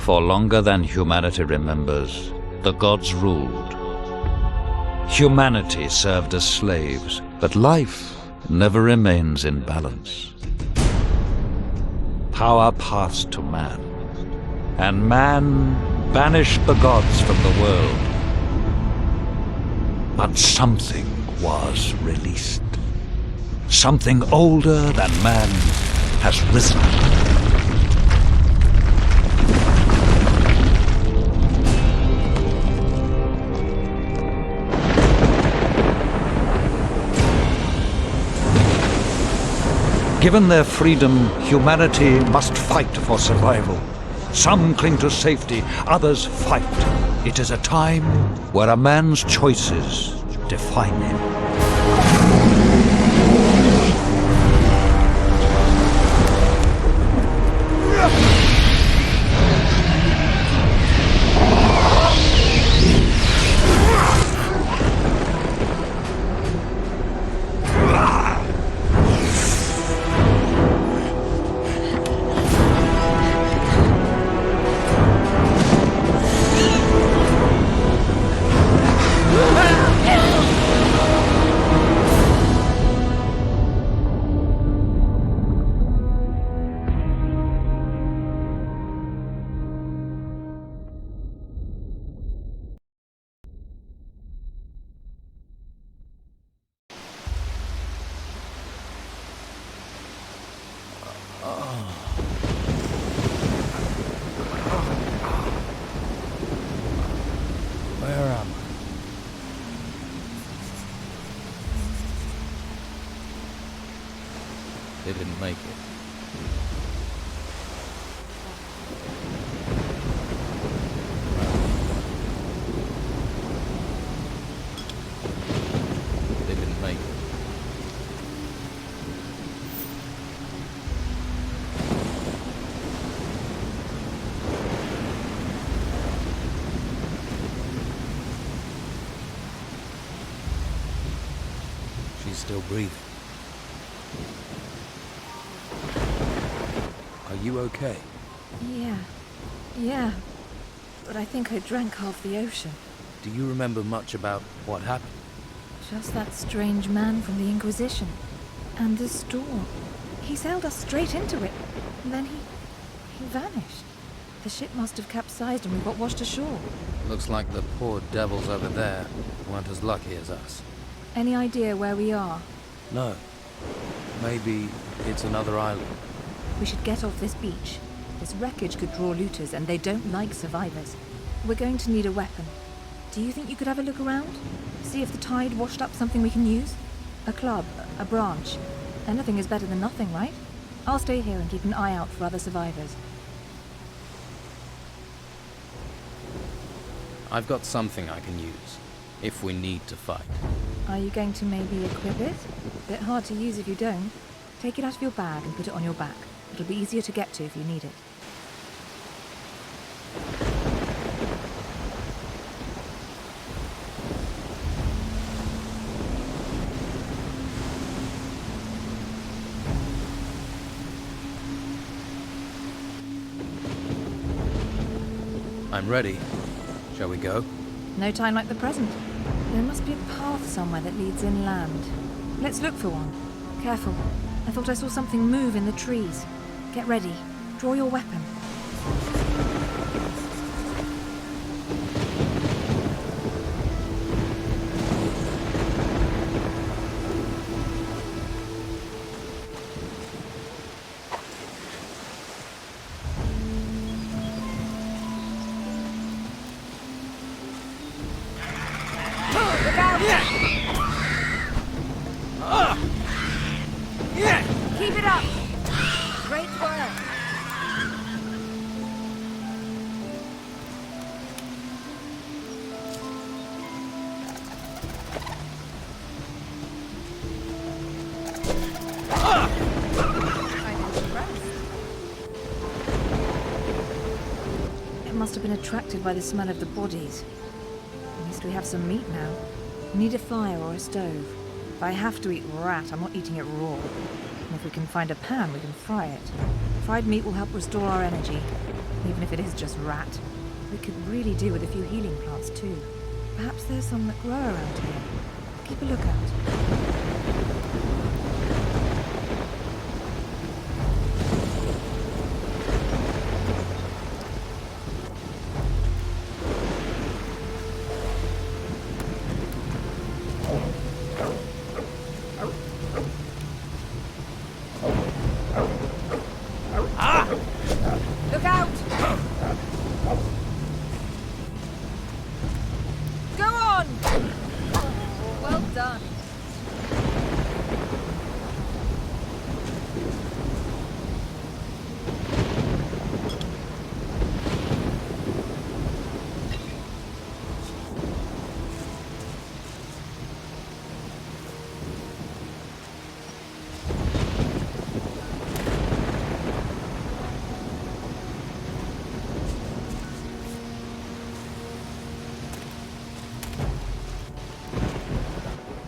For longer than humanity remembers, the gods ruled. Humanity served as slaves, but life never remains in balance. Power passed to man, and man banished the gods from the world. But something was released. Something older than man has risen. Given their freedom, humanity must fight for survival. Some cling to safety, others fight. It is a time where a man's choices define him. They didn't make it. They didn't make it. She's still breathing. Are you okay? Yeah. But I think I drank half the ocean. Do you remember much about what happened? Just that strange man from the Inquisition. And the storm. He sailed us straight into it. And then he vanished. The ship must have capsized and we got washed ashore. Looks like the poor devils over there weren't as lucky as us. Any idea where we are? No. Maybe it's another island. We should get off this beach. This wreckage could draw looters, and they don't like survivors. We're going to need a weapon. Do you think you could have a look around? See if the tide washed up something we can use? A club, a branch. Anything is better than nothing, right? I'll stay here and keep an eye out for other survivors. I've got something I can use, if we need to fight. Are you going to maybe equip it? Bit hard to use if you don't. Take it out of your bag and put it on your back. It'll be easier to get to if you need it. I'm ready. Shall we go? No time like the present. There must be a path somewhere that leads inland. Let's look for one. Careful. I thought I saw something move in the trees. Get ready. Draw your weapon. Look out! Keep it up! Great work! It must have been attracted by the smell of the bodies. At least we have some meat now. We need a fire or a stove. If I have to eat rat, I'm not eating it raw. And if we can find a pan, we can fry it. Fried meat will help restore our energy. even if it is just rat. We could really do with a few healing plants too. Perhaps there's some that grow around here. Keep a lookout. Look out! Go on! Well done.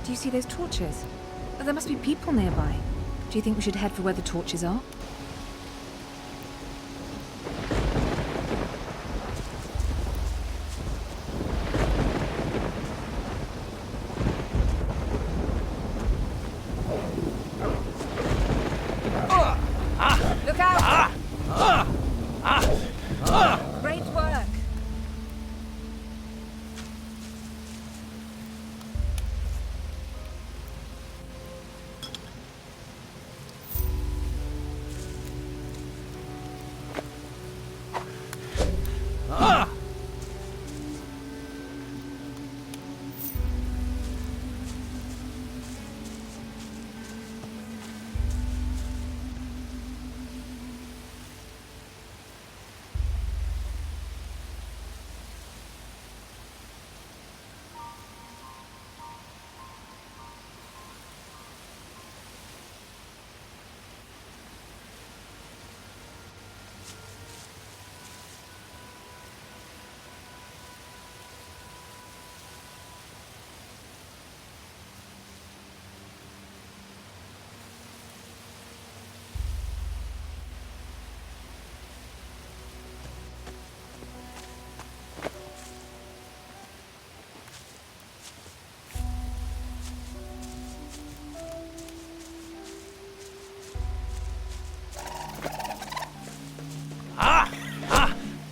Do you see those torches? There must be people nearby. Do you think we should head for where the torches are? Look out! Great work!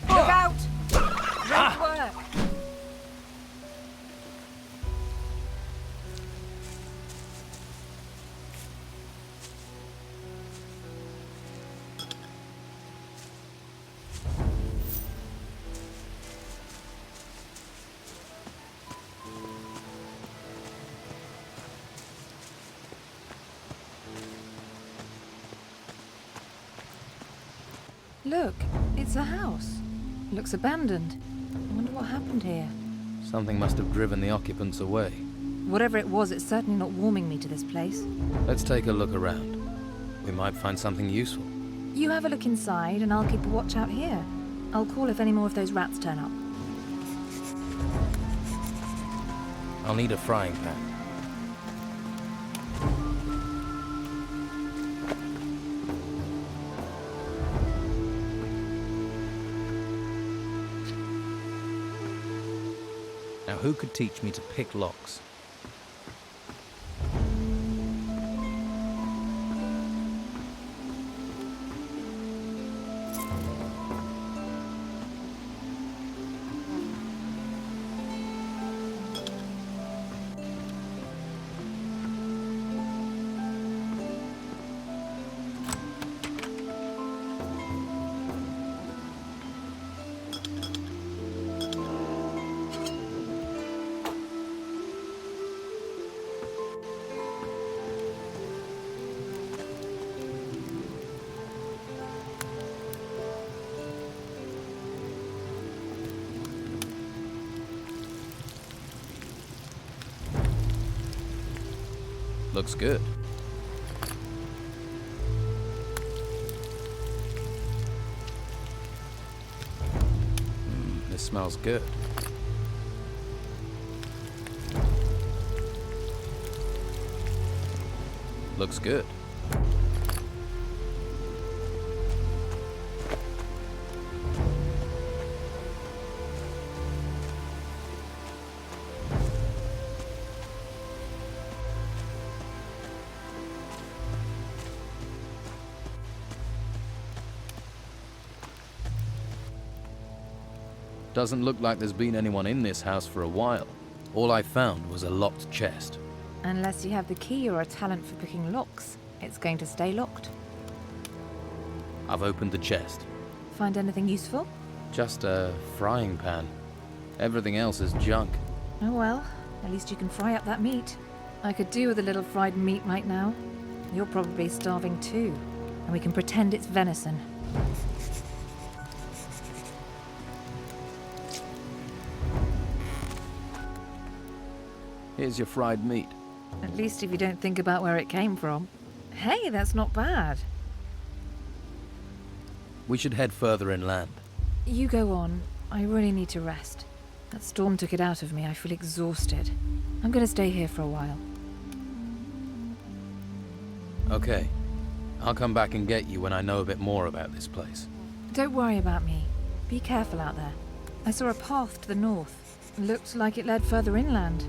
Look out! Great work! Look, it's a house. It looks abandoned. I wonder what happened here. Something must have driven the occupants away. Whatever it was, it's certainly not warming me to this place. Let's take a look around. We might find something useful. You have a look inside, and I'll keep a watch out here. I'll call if any more of those rats turn up. I'll need a frying pan. Now, who could teach me to pick locks? Looks good. This smells good. Looks good. Doesn't look like there's been anyone in this house for a while. All I found was a locked chest. Unless you have the key or a talent for picking locks, it's going to stay locked. I've opened the chest. Find anything useful? Just a frying pan. Everything else is junk. Oh well, at least you can fry up that meat. I could do with a little fried meat right now. You're probably starving too, and we can pretend it's venison. Here's your fried meat. At least if you don't think about where it came from. Hey, that's not bad. We should head further inland. You go on. I really need to rest. That storm took it out of me. I feel exhausted. I'm gonna stay here for a while. Okay. I'll come back and get you when I know a bit more about this place. Don't worry about me. Be careful out there. I saw a path to the north. Looked like it led further inland.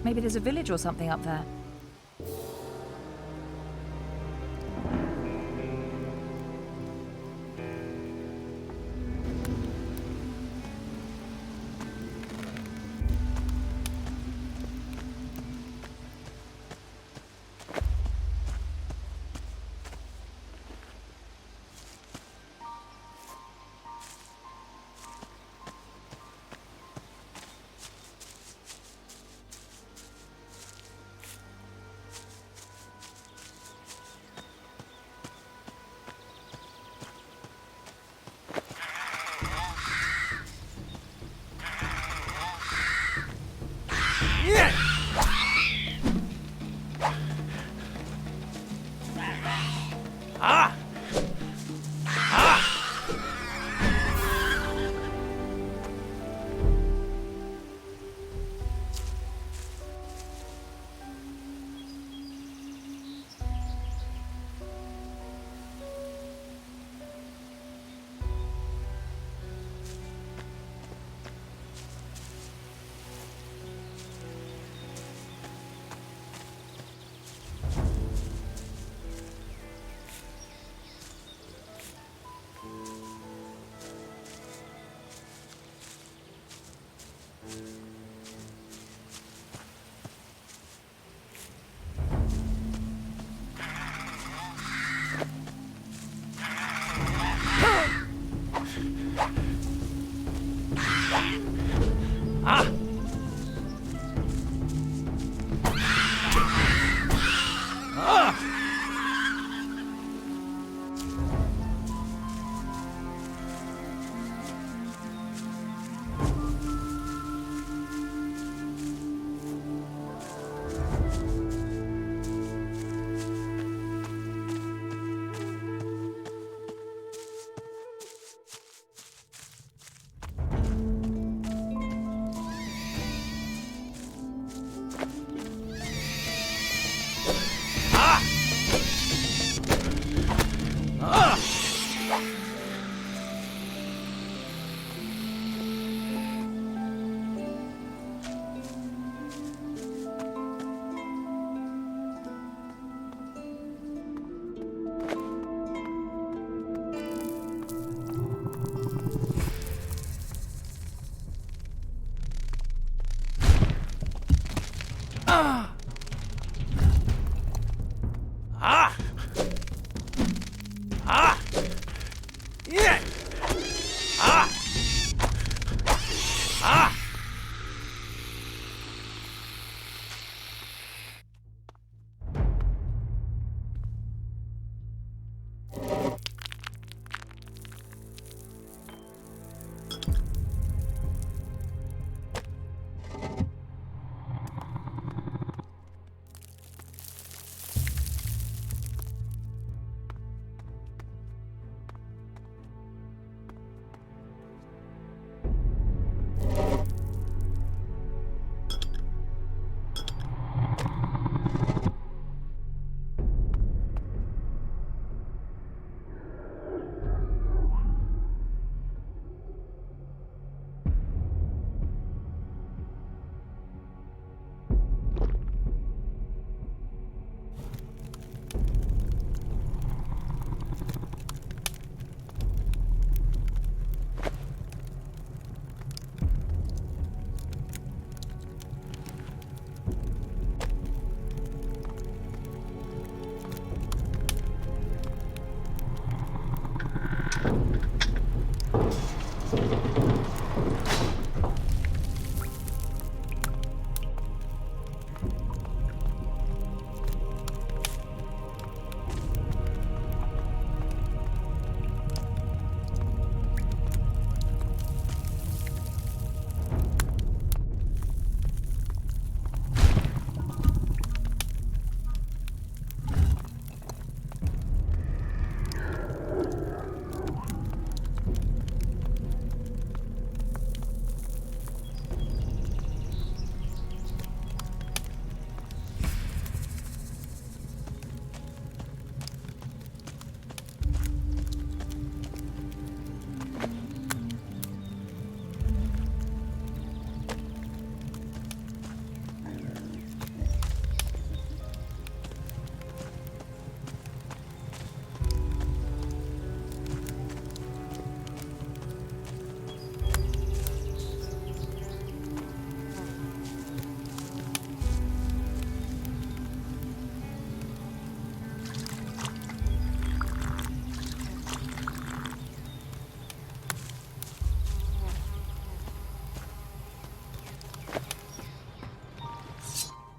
Maybe there's a village or something up there.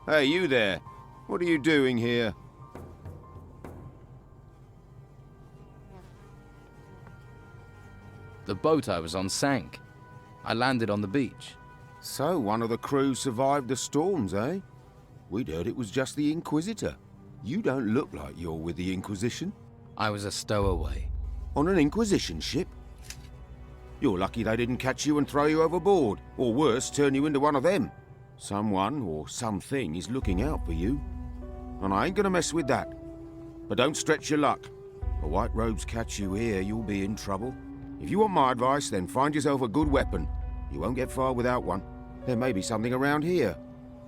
Hey, you there. What are you doing here? The boat I was on sank. I landed on the beach. So, one of the crew survived the storms, eh? We'd heard it was just the Inquisitor. You don't look like you're with the Inquisition. I was a stowaway. On an Inquisition ship? You're lucky they didn't catch you and throw you overboard, or worse, turn you into one of them. Someone or something is looking out for you. And I ain't gonna mess with that. But don't stretch your luck. The White Robes catch you here, you'll be in trouble. If you want my advice, then find yourself a good weapon. You won't get far without one. There may be something around here.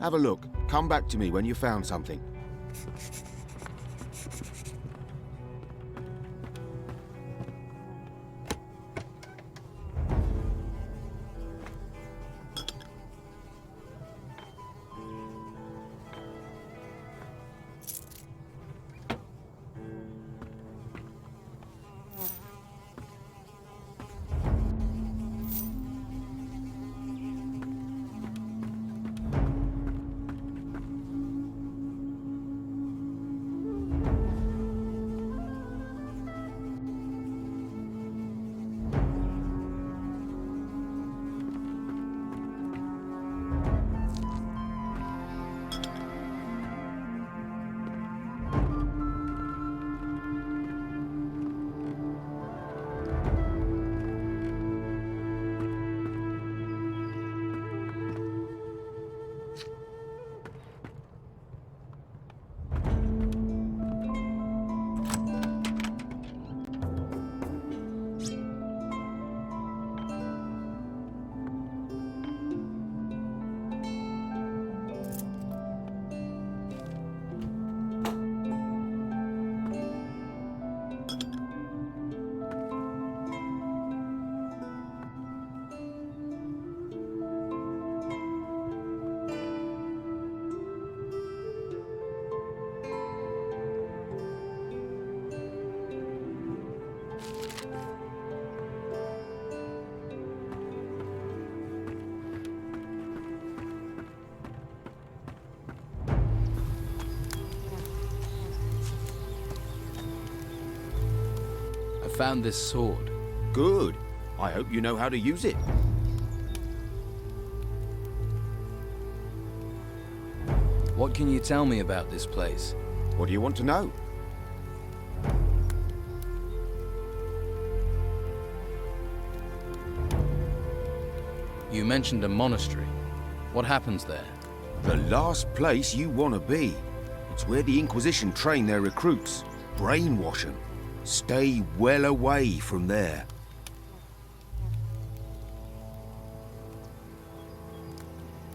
Have a look. Come back to me when you've found something. Found this sword. Good. I hope you know how to use it. What can you tell me about this place? What do you want to know? You mentioned a monastery. What happens there? The last place you want to be. It's where the Inquisition train their recruits. Brainwash them. Stay well away from there.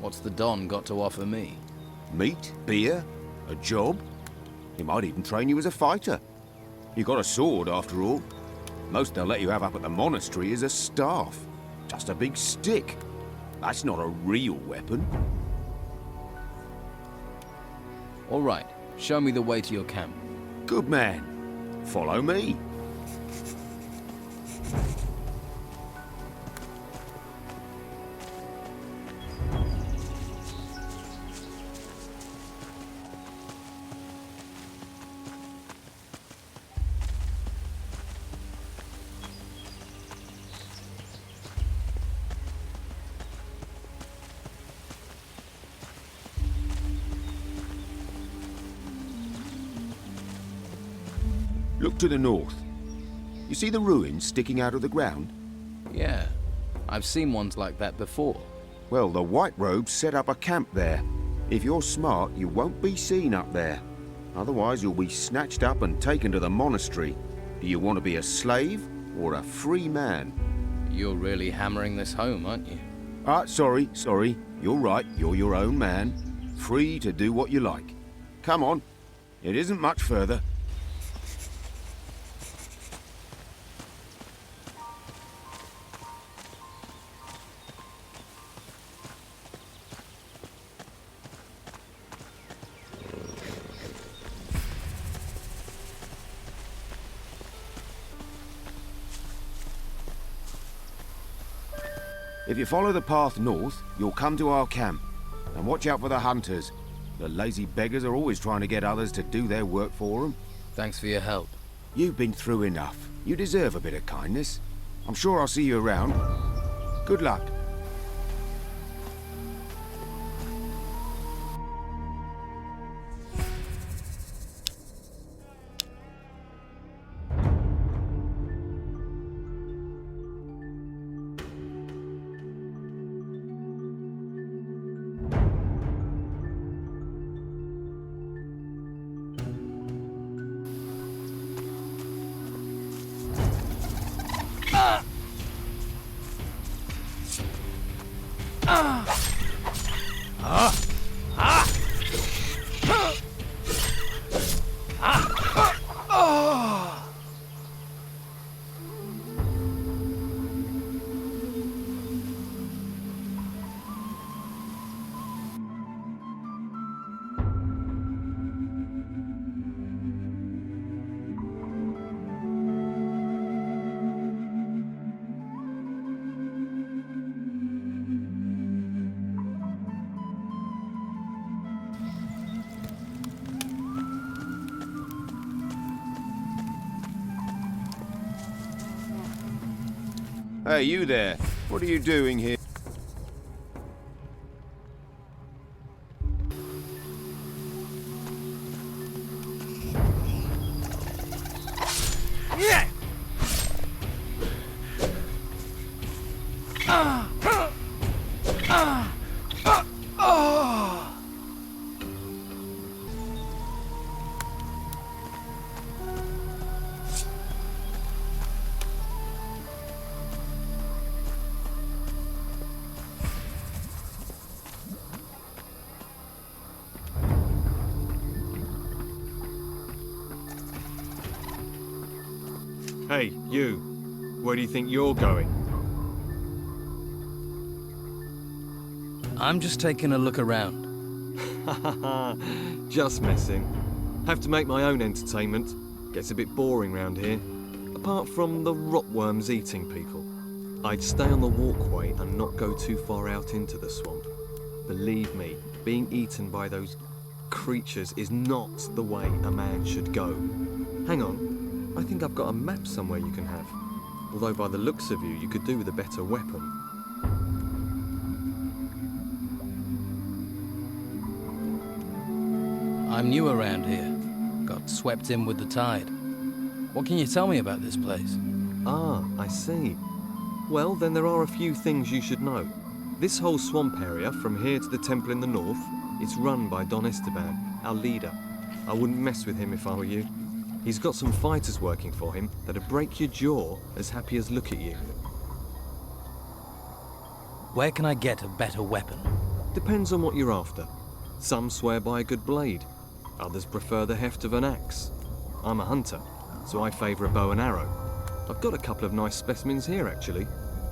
What's the Don got to offer me? Meat, beer, a job. He might even train you as a fighter. You got a sword, after all. Most they'll let you have up at the monastery is a staff. Just a big stick. That's not a real weapon. All right, show me the way to your camp. Good man. Follow me. Look to the north. You see the ruins sticking out of the ground? Yeah, I've seen ones like that before. Well, the White Robes set up a camp there. If you're smart, you won't be seen up there. Otherwise, you'll be snatched up and taken to the monastery. Do you want to be a slave or a free man? You're really hammering this home, aren't you? Sorry. You're right, you're your own man. Free to do what you like. Come on. It isn't much further. If you follow the path north, you'll come to our camp. And watch out for the hunters. The lazy beggars are always trying to get others to do their work for them. Thanks for your help. You've been through enough. You deserve a bit of kindness. I'm sure I'll see you around. Good luck. Hey, you there. What are you doing here? Hey, you. Where do you think you're going? I'm just taking a look around. Just messing. Have to make my own entertainment. Gets a bit boring round here. Apart from the rotworms eating people. I'd stay on the walkway and not go too far out into the swamp. Believe me, being eaten by those creatures is not the way a man should go. Hang on. I think I've got a map somewhere you can have. Although by the looks of you, you could do with a better weapon. I'm new around here. Got swept in with the tide. What can you tell me about this place? Ah, I see. Well, then there are a few things you should know. This whole swamp area, from here to the temple in the north, it's run by Don Esteban, our leader. I wouldn't mess with him if I were you. He's got some fighters working for him that'd break your jaw as happy as look at you. Where can I get a better weapon? Depends on what you're after. Some swear by a good blade. Others prefer the heft of an axe. I'm a hunter, so I favour a bow and arrow. I've got a couple of nice specimens here, actually.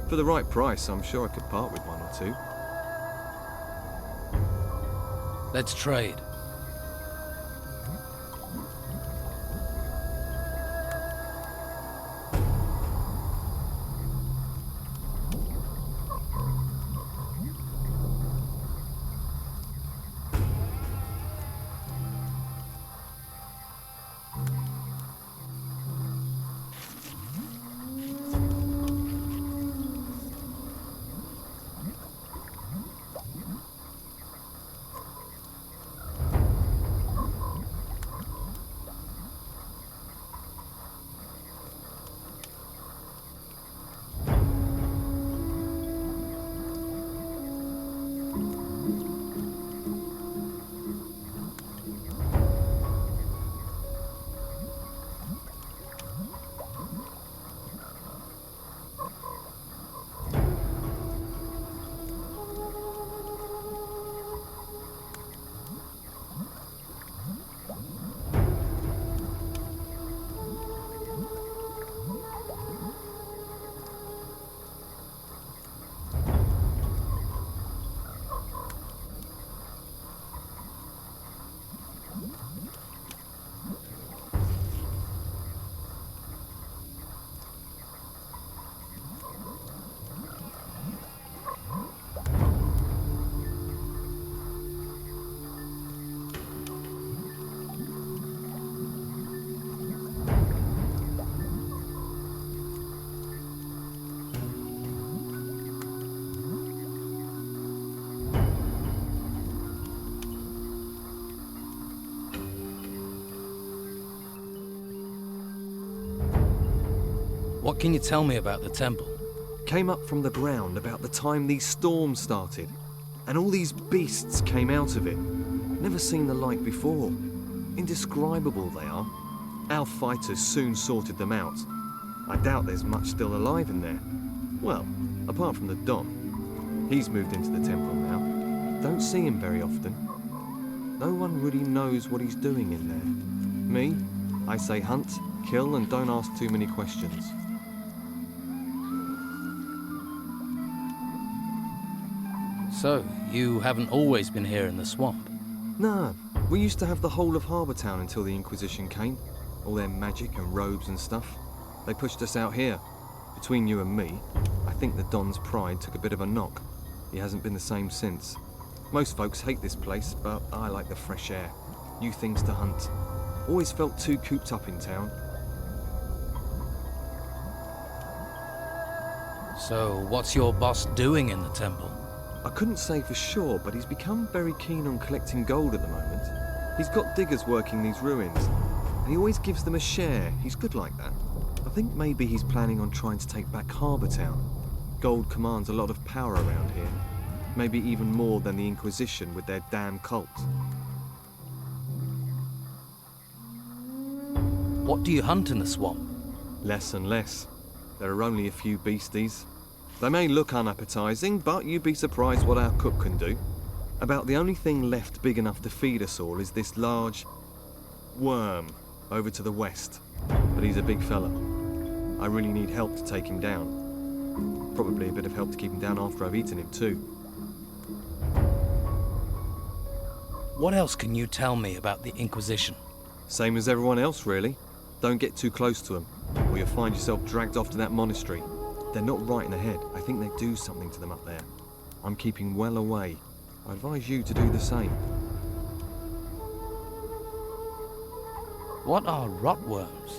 For the right price, I'm sure I could part with one or two. Let's trade. What can you tell me about the temple? Came up from the ground about the time these storms started, and all these beasts came out of it. Never seen the like before. Indescribable they are. Our fighters soon sorted them out. I doubt there's much still alive in there. Well, apart from the Don. He's moved into the temple now. Don't see him very often. No one really knows what he's doing in there. Me, I say hunt, kill, and don't ask too many questions. So, you haven't always been here in the swamp? Nah, we used to have the whole of Harbour Town until the Inquisition came. All their magic and robes and stuff. They pushed us out here. Between you and me, I think the Don's pride took a bit of a knock. He hasn't been the same since. Most folks hate this place, but I like the fresh air. New things to hunt. Always felt too cooped up in town. So, what's your boss doing in the temple? I couldn't say for sure, but he's become very keen on collecting gold at the moment. He's got diggers working these ruins, and he always gives them a share. He's good like that. I think maybe he's planning on trying to take back Harbour Town. Gold commands a lot of power around here. Maybe even more than the Inquisition with their damn cult. What do you hunt in the swamp? Less and less. There are only a few beasties. They may look unappetizing, but you'd be surprised what our cook can do. About the only thing left big enough to feed us all is this large worm over to the west. But he's a big fella. I really need help to take him down. Probably a bit of help to keep him down after I've eaten him too. What else can you tell me about the Inquisition? Same as everyone else, really. Don't get too close to them, or you'll find yourself dragged off to that monastery. They're not right in the head. I think they do something to them up there. I'm keeping well away. I advise you to do the same. What are rotworms?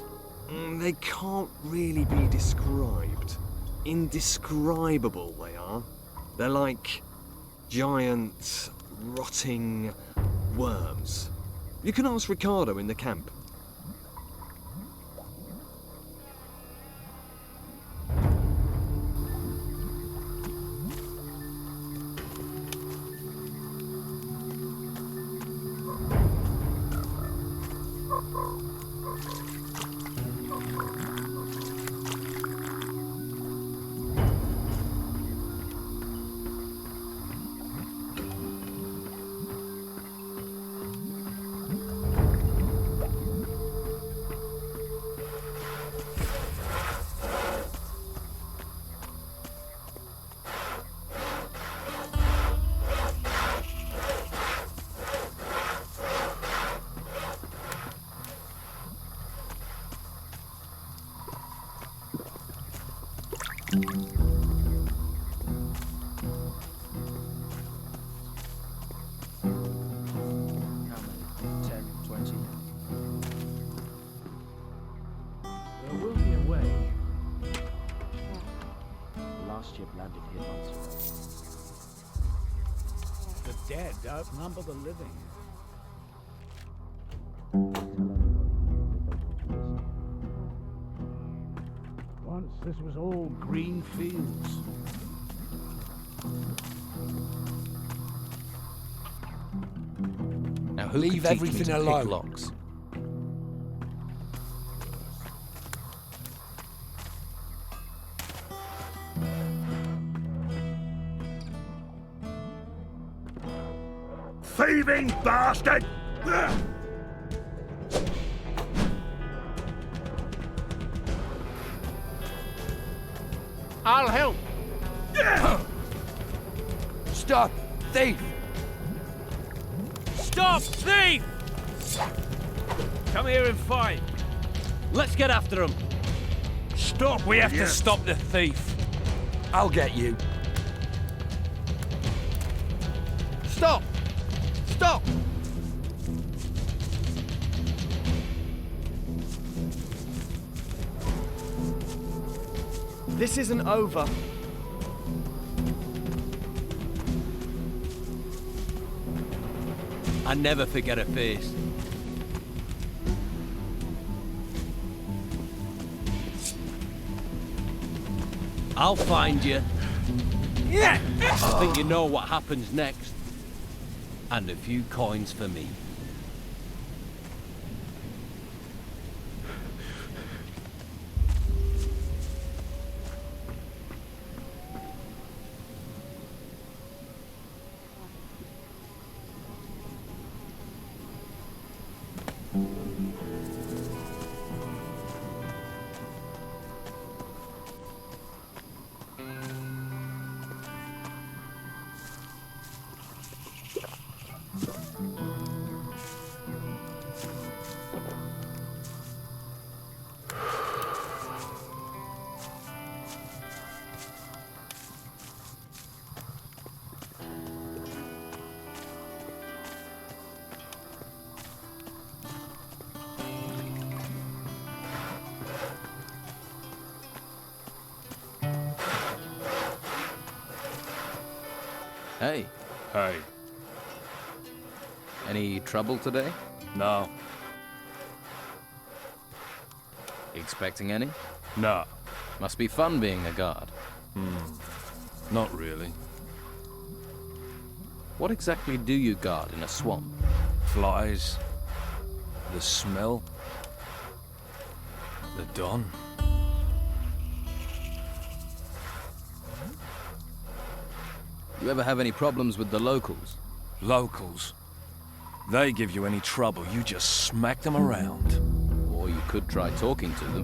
They can't really be described. Indescribable they are. They're like giant, rotting worms. You can ask Ricardo in the camp. The dead outnumber the living. Once this was all green fields. Now who Leave could teach everything me to alone. pick locks? Thieving bastard! I'll help. Stop! Thief! Stop, thief! Come here and fight. Let's get after him. Stop, we have to stop the thief. I'll get you. Stop! Stop! This isn't over. I never forget a face. I'll find you. Yeah. I think you know what happens next. And a few coins for me. Hey, Hey, any trouble today? no, Expecting any? no, Must be fun being a guard. not really. What exactly do you guard in a swamp? Flies, the smell, the dawn. You ever have any problems with the locals? Locals. They give you any trouble, you just smack them around. Or you could try talking to them.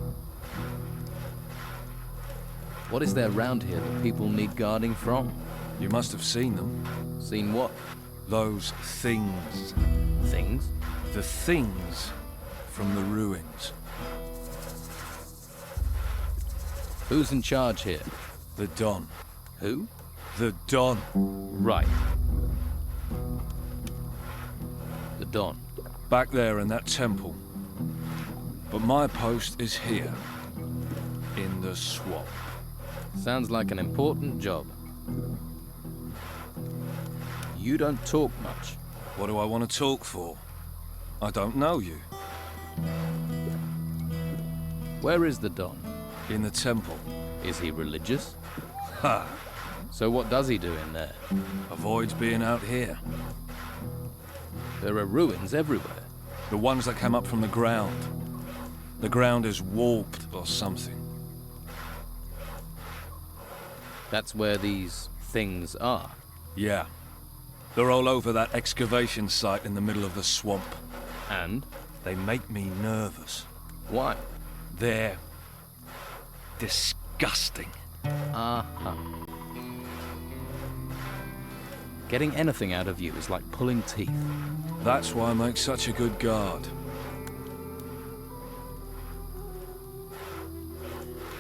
What is there around here that people need guarding from? You must have seen them. Seen what? Those things. Things? The things from the ruins. Who's in charge here? The Don. Who? The Don. Right. The Don. Back there in that temple. But my post is here. In the swamp. Sounds like an important job. You don't talk much. What do I want to talk for? I don't know you. Where is the Don? In the temple. Is he religious? Ha! So what does he do in there? Avoids being out here. There are ruins everywhere. The ones that come up from the ground. The ground is warped or something. That's where these things are. Yeah. They're all over that excavation site in the middle of the swamp. And? They make me nervous. Why? They're disgusting. Uh-huh. Getting anything out of you is like pulling teeth. That's why I make such a good guard.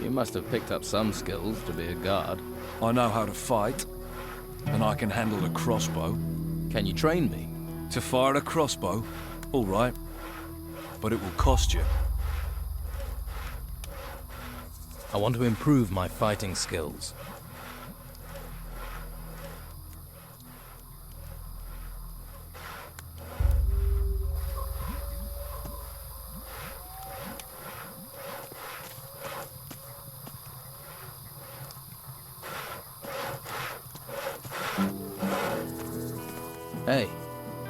You must have picked up some skills to be a guard. I know how to fight, and I can handle a crossbow. Can you train me? To fire a crossbow? All right. But it will cost you. I want to improve my fighting skills. Hey,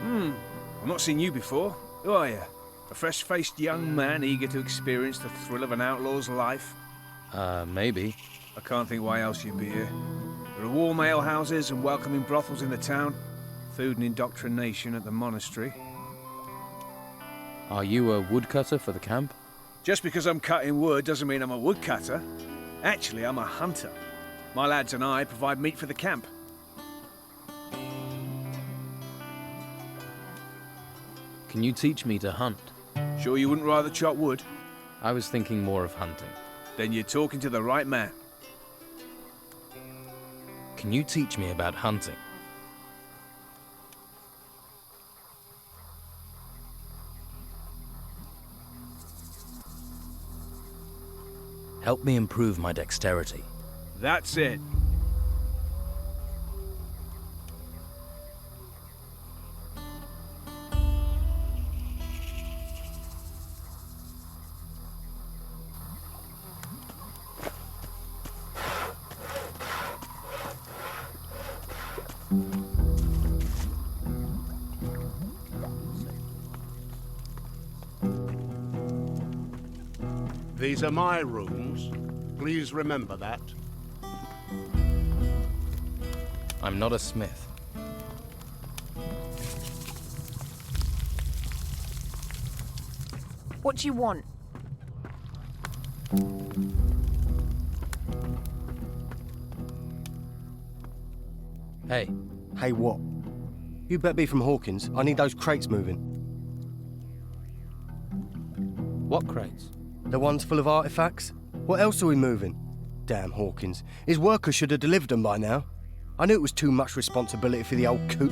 I've not seen you before. Who are you? A fresh-faced young man eager to experience the thrill of an outlaw's life? maybe. I can't think why else you'd be here. There are warm alehouses and welcoming brothels in the town. Food and indoctrination at the monastery. Are you a woodcutter for the camp? Just because I'm cutting wood doesn't mean I'm a woodcutter. Actually, I'm a hunter. My lads and I provide meat for the camp. Can you teach me to hunt? Sure you wouldn't rather chop wood? I was thinking more of hunting. Then you're talking to the right man. Can you teach me about hunting? Help me improve my dexterity. That's it. These are my rooms. Please remember that. I'm not a smith. What do you want? Hey, Hey, what? You better be from Hawkins. I need those crates moving. what crates? The ones full of artifacts? What else are we moving? Damn Hawkins. His workers should have delivered them by now. I knew it was too much responsibility for the old coot.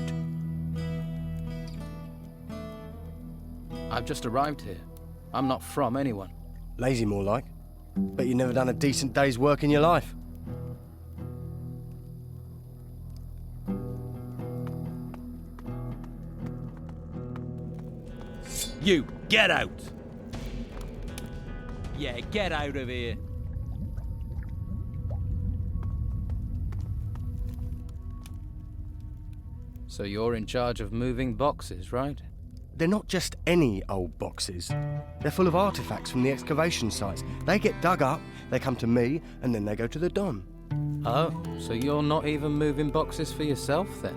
I've just arrived here. I'm not from anyone. Lazy, more like. Bet you never done a decent day's work in your life. You, get out! Yeah, get out of here. So you're in charge of moving boxes, right? They're not just any old boxes. They're full of artifacts from the excavation sites. They get dug up, they come to me, and then they go to the Don. Oh, so you're not even moving boxes for yourself then?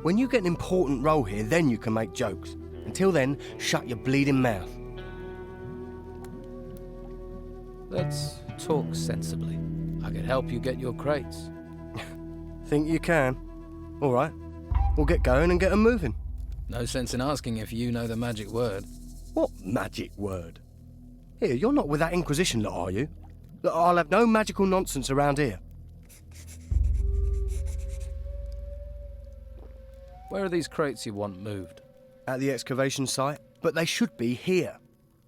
When you get an important role here, then you can make jokes. Until then, shut your bleeding mouth. Let's talk sensibly. I could help you get your crates. Think you can? All right. We'll get going and get them moving. No sense in asking if you know the magic word. What magic word? Here, you're not with that Inquisition lot, are you? Look, I'll have no magical nonsense around here. Where are these crates you want moved? At the excavation site, but they should be here.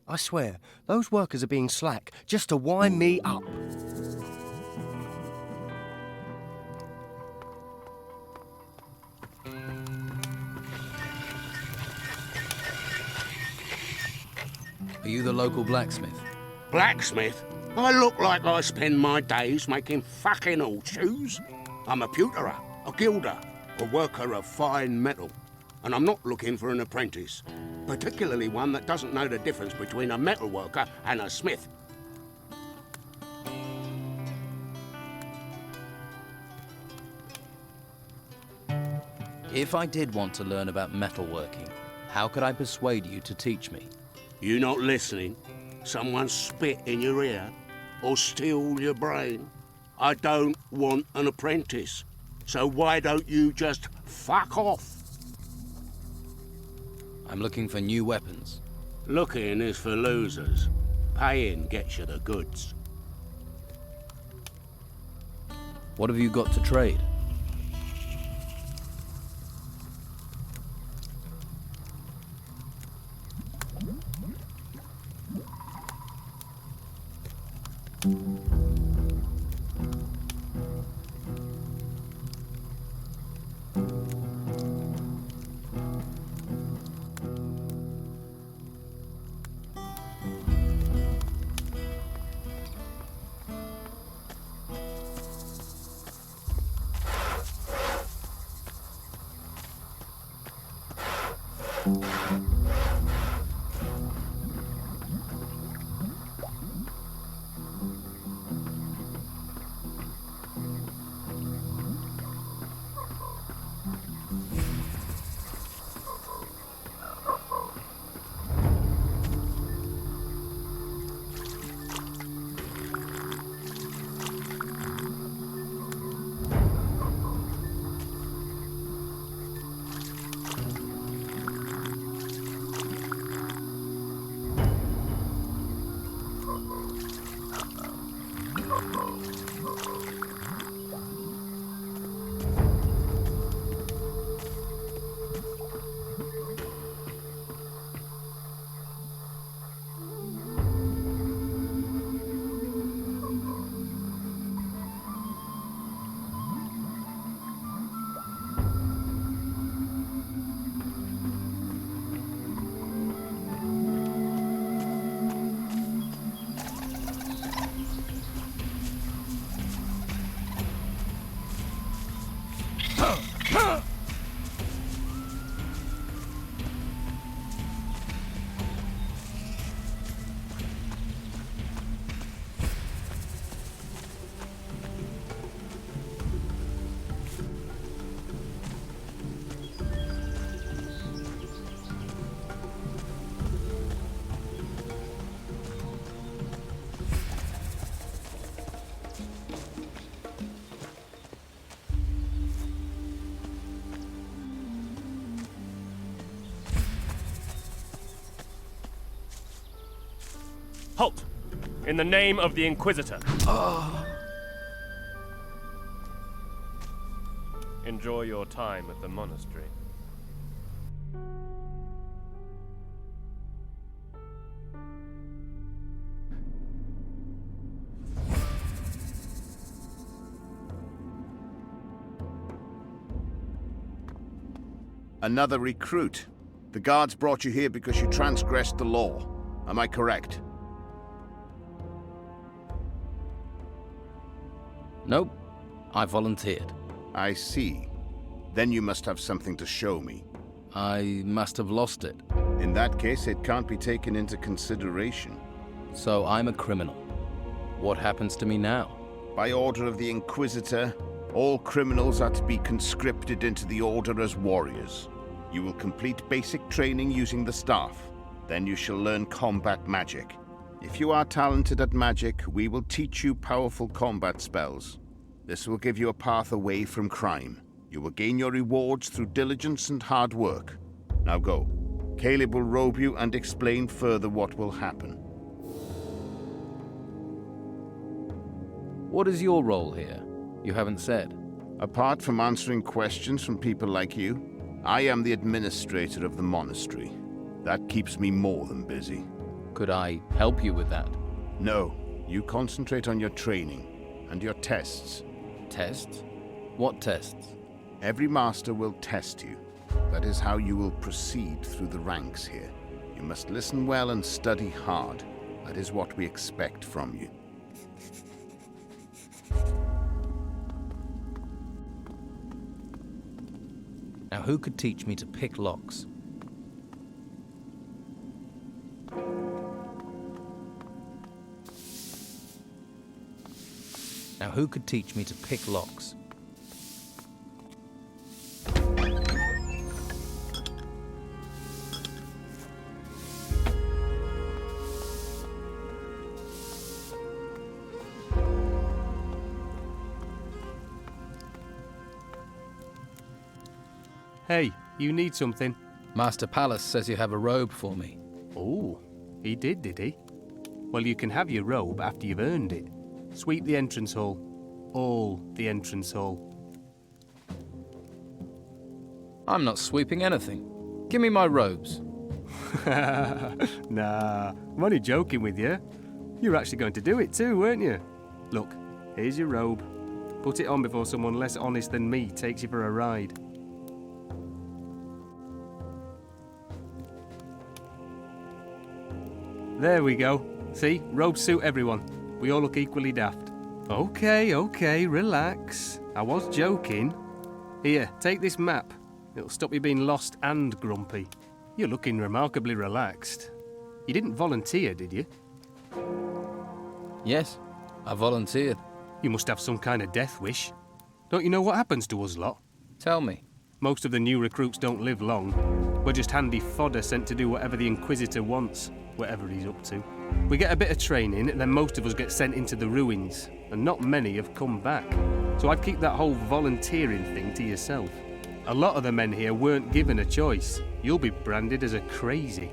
I swear, those workers are being slack just to wind me up. Are you the local blacksmith? Blacksmith? I look like I spend my days making fucking horseshoes. I'm a pewterer, a gilder, a worker of fine metal. And I'm not looking for an apprentice, particularly one that doesn't know the difference between a metal worker and a smith. If I did want to learn about metalworking, how could I persuade you to teach me? You not listening? Someone spit in your ear? Or steal your brain? I don't want an apprentice. So why don't you just fuck off? I'm looking for new weapons. Looking is for losers. Paying gets you the goods. What have you got to trade? Halt! In the name of the Inquisitor. Enjoy your time at the monastery. Another recruit. The guards brought you here because you transgressed the law. Am I correct? Nope. I volunteered. I see. Then you must have something to show me. I must have lost it. In that case, it can't be taken into consideration. So I'm a criminal. What happens to me now? By order of the Inquisitor, all criminals are to be conscripted into the Order as warriors. You will complete basic training using the staff. Then you shall learn combat magic. If you are talented at magic, we will teach you powerful combat spells. This will give you a path away from crime. You will gain your rewards through diligence and hard work. Now go. Caleb will robe you and explain further what will happen. What is your role here? You haven't said. Apart from answering questions from people like you, I am the administrator of the monastery. That keeps me more than busy. Could I help you with that? No. You concentrate on your training and your tests. Tests? What tests? Every master will test you. That is how you will proceed through the ranks here. You must listen well and study hard. That is what we expect from you. Now who could teach me to pick locks? Now who could teach me to pick locks? Hey, you need something? Master Palace says you have a robe for me. Oh, he did he? Well, you can have your robe after you've earned it. Sweep the entrance hall. All the entrance hall. I'm not sweeping anything. Give me my robes. Nah, I'm only joking with you. You're actually going to do it too, weren't you? Look, here's your robe. Put it on before someone less honest than me takes you for a ride. There we go. See? Robes suit everyone. We all look equally daft. Okay, relax. I was joking. Here, take this map. It'll stop you being lost and grumpy. You're looking remarkably relaxed. You didn't volunteer, did you? Yes, I volunteered. You must have some kind of death wish. Don't you know what happens to us lot? Tell me. Most of the new recruits don't live long. We're just handy fodder sent to do whatever the Inquisitor wants, whatever he's up to. We get a bit of training, and then most of us get sent into the ruins, and not many have come back. So I'd keep that whole volunteering thing to yourself. A lot of the men here weren't given a choice. You'll be branded as a crazy.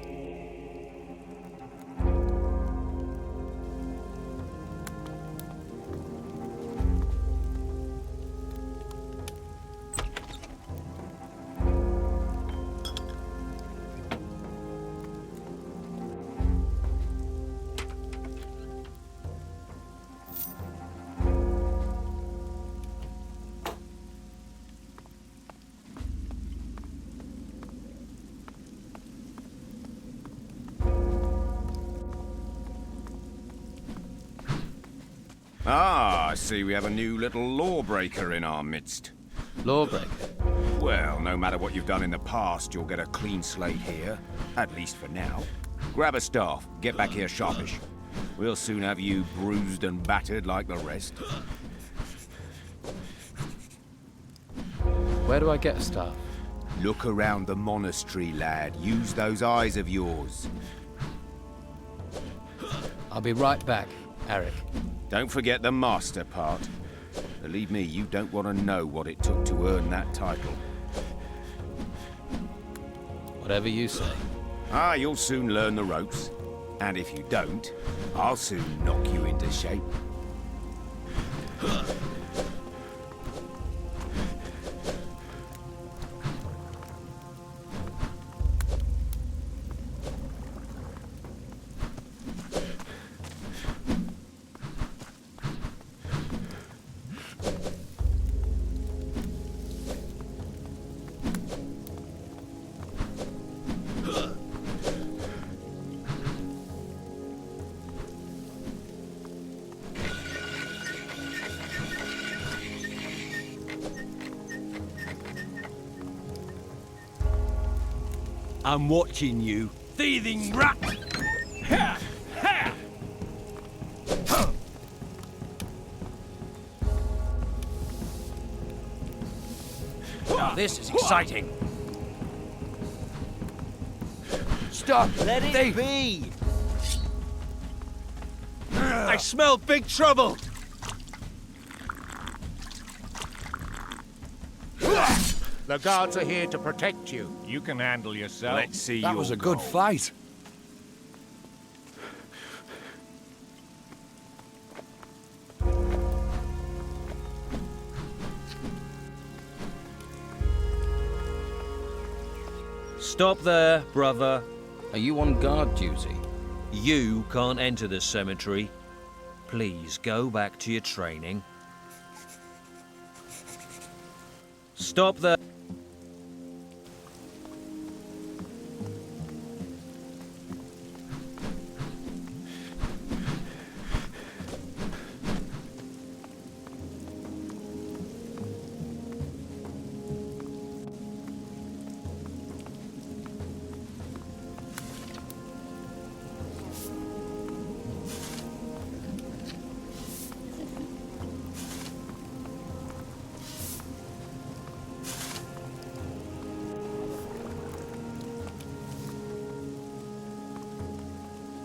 Ah, I see we have a new little lawbreaker in our midst. Lawbreaker? Well, no matter what you've done in the past, you'll get a clean slate here. At least for now. Grab a staff, get back here sharpish. We'll soon have you bruised and battered like the rest. Where do I get a staff? Look around the monastery, lad. Use those eyes of yours. I'll be right back, Eric. Don't forget the master part. Believe me, you don't want to know what it took to earn that title. Whatever you say. Ah, you'll soon learn the ropes. And if you don't, I'll soon knock you into shape. I'm watching you, thieving rat! Ha! Ha! Now this is exciting. Stop! Let it be! I smell big trouble! The guards are here to protect you. You can handle yourself. Let's see That your was a good goal. fight. Stop there, brother. Are you on guard duty? You can't enter this cemetery. Please go back to your training. Stop there.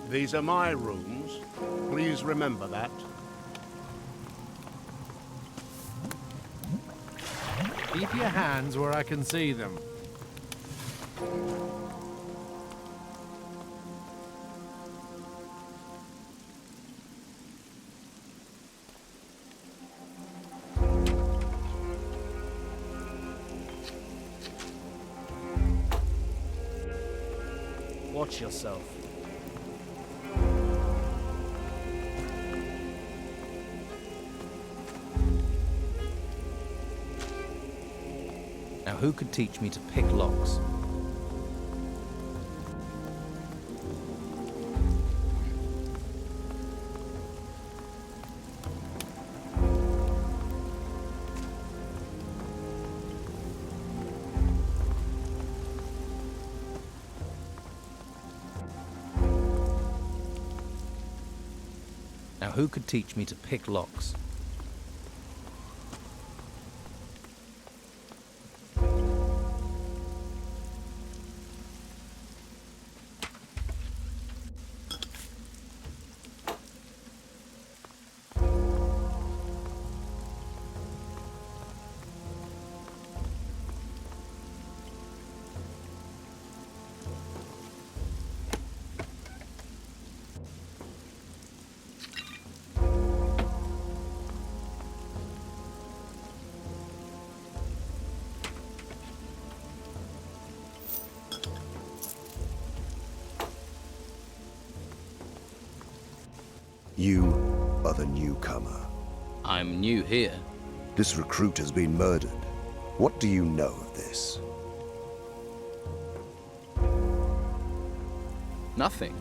These are my rooms. Please remember that. Keep your hands where I can see them. Watch yourself. Now who could teach me to pick locks? Now who could teach me to pick locks? You are the newcomer. I'm new here. This recruit has been murdered. What do you know of this? Nothing.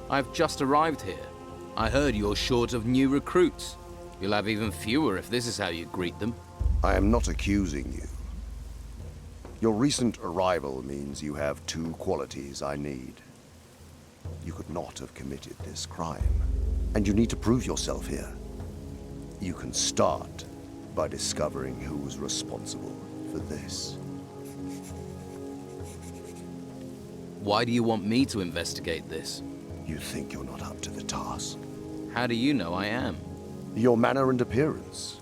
I've just arrived here. I heard you're short of new recruits. You'll have even fewer if this is how you greet them. I am not accusing you. Your recent arrival means you have two qualities I need. You could not have committed this crime, and you need to prove yourself here. You can start by discovering who's responsible for this. Why do you want me to investigate this? You think you're not up to the task. How do you know I am? Your manner and appearance.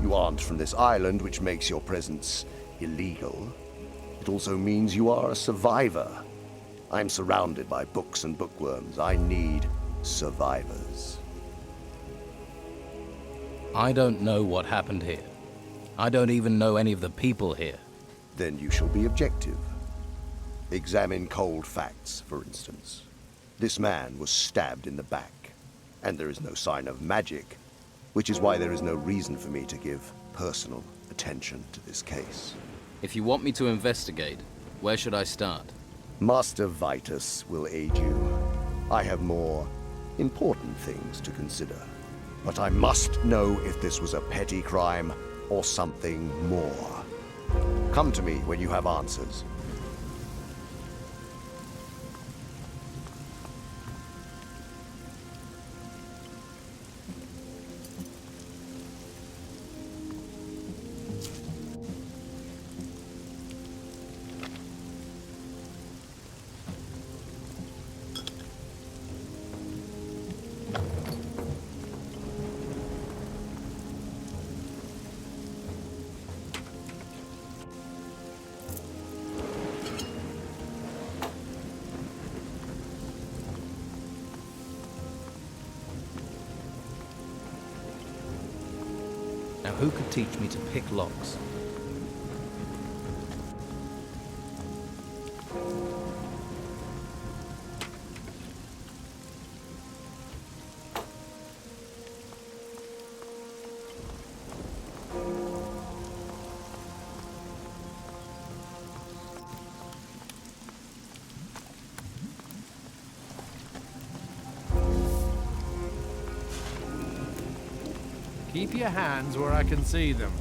You aren't from this island, which makes your presence illegal. It also means you are a survivor. I'm surrounded by books and bookworms. I need survivors. I don't know what happened here. I don't even know any of the people here. Then you shall be objective. Examine cold facts, for instance. This man was stabbed in the back, and there is no sign of magic, which is why there is no reason for me to give personal attention to this case. If you want me to investigate, where should I start? Master Vitus will aid you. I have more important things to consider. But I must know if this was a petty crime or something more. Come to me when you have answers. Now who could teach me to pick locks? Keep your hands where I can see them.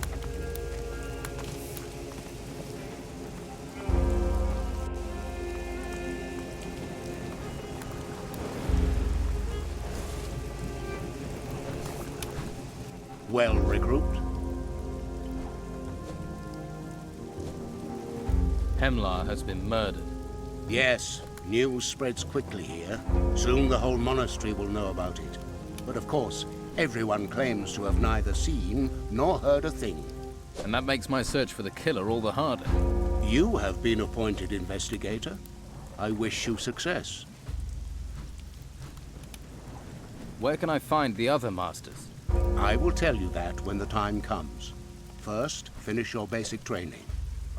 Well, recruit? Hemlar has been murdered. Yes, news spreads quickly here. Soon the whole monastery will know about it. But of course, everyone claims to have neither seen nor heard a thing. And that makes my search for the killer all the harder. You have been appointed investigator. I wish you success. Where can I find the other masters? I will tell you that when the time comes. First, finish your basic training.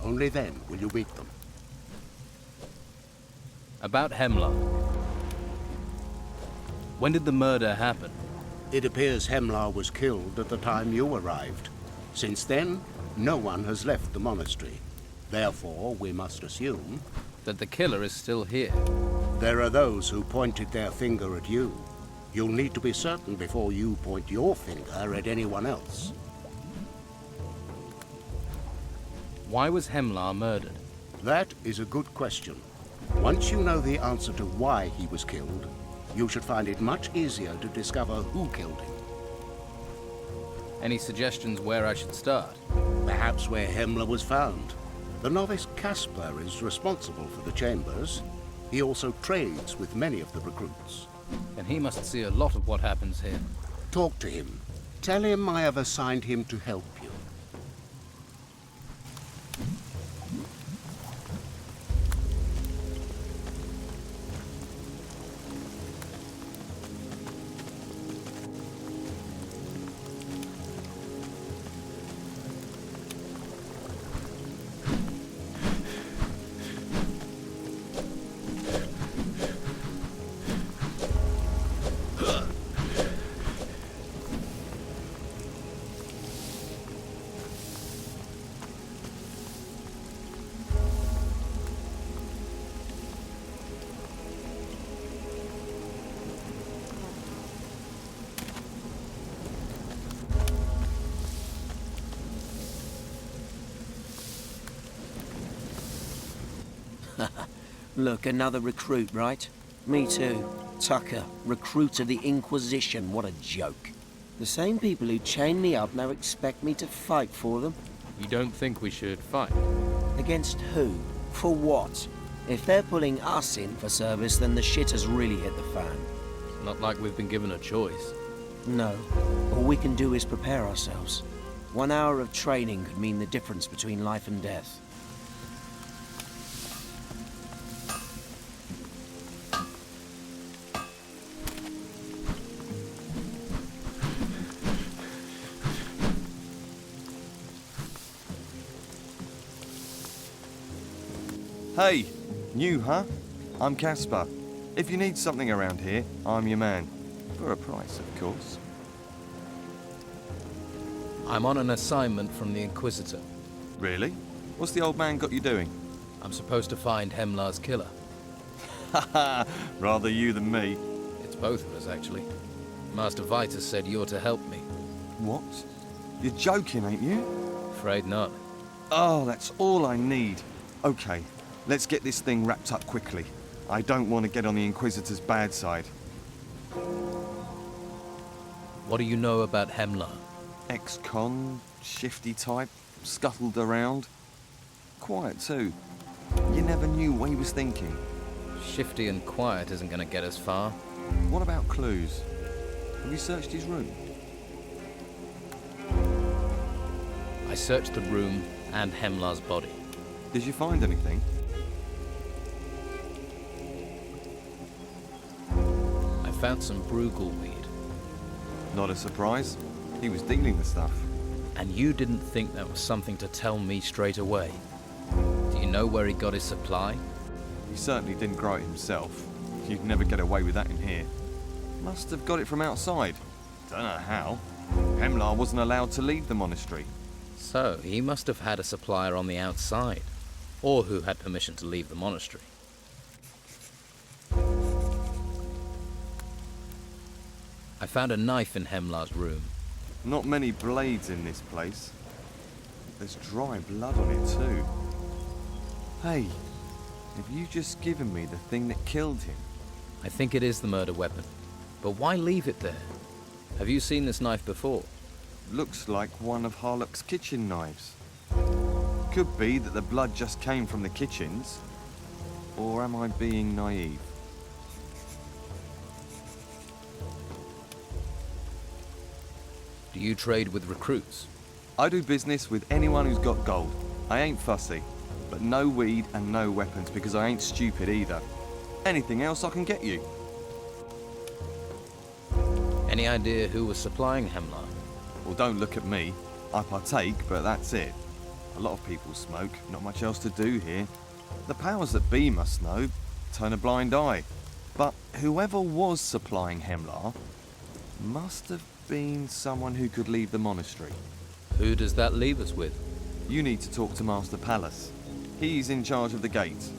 Only then will you meet them. About Hemlar. When did the murder happen? It appears Hemlar was killed at the time you arrived. Since then, no one has left the monastery. Therefore, we must assume that the killer is still here. There are those who pointed their finger at you. You'll need to be certain before you point your finger at anyone else. Why was Hemlar murdered? That is a good question. Once you know the answer to why he was killed, you should find it much easier to discover who killed him. Any suggestions where I should start? Perhaps where Hemlar was found. The novice Caspar is responsible for the chambers. He also trades with many of the recruits. And he must see a lot of what happens here. Talk to him. Tell him I have assigned him to help you. Look, another recruit, right? Me too. Tucker, recruit of the Inquisition. What a joke. The same people who chained me up now expect me to fight for them. You don't think we should fight? Against who? For what? If they're pulling us in for service, then the shit has really hit the fan. It's not like we've been given a choice. No. All we can do is prepare ourselves. 1 hour of training could mean the difference between life and death. Hey, new, huh? I'm Caspar. If you need something around here, I'm your man. For a price, of course. I'm on an assignment from the Inquisitor. Really? What's the old man got you doing? I'm supposed to find Hemlar's killer. Haha, rather you than me. It's both of us, actually. Master Vitus said you're to help me. What? You're joking, ain't you? Afraid not. Oh, that's all I need. Okay, let's get this thing wrapped up quickly. I don't want to get on the Inquisitor's bad side. What do you know about Hemlar? Ex-con, shifty type, scuttled around. Quiet too. You never knew what he was thinking. Shifty and quiet isn't going to get us far. What about clues? Have you searched his room? I searched the room and Hemlar's body. Did you find anything? I found some Brugal weed. Not a surprise. He was dealing the stuff. And you didn't think that was something to tell me straight away? Do you know where he got his supply? He certainly didn't grow it himself. You'd never get away with that in here. Must have got it from outside. Don't know how. Hemlar wasn't allowed to leave the monastery. So, he must have had a supplier on the outside. Or who had permission to leave the monastery. I found a knife in Hemlar's room. Not many blades in this place. There's dry blood on it too. Hey, have you just given me the thing that killed him? I think it is the murder weapon. But why leave it there? Have you seen this knife before? Looks like one of Harlock's kitchen knives. Could be that the blood just came from the kitchens. Or am I being naive? Do you trade with recruits? I do business with anyone who's got gold. I ain't fussy. But no weed and no weapons because I ain't stupid either. Anything else I can get you. Any idea who was supplying Hemlar? Well, don't look at me. I partake, but that's it. A lot of people smoke, not much else to do here. The powers that be must know, turn a blind eye. But whoever was supplying Hemlar must have been someone who could leave the monastery. Who does that leave us with? You need to talk to Master Palace. He's in charge of the gates.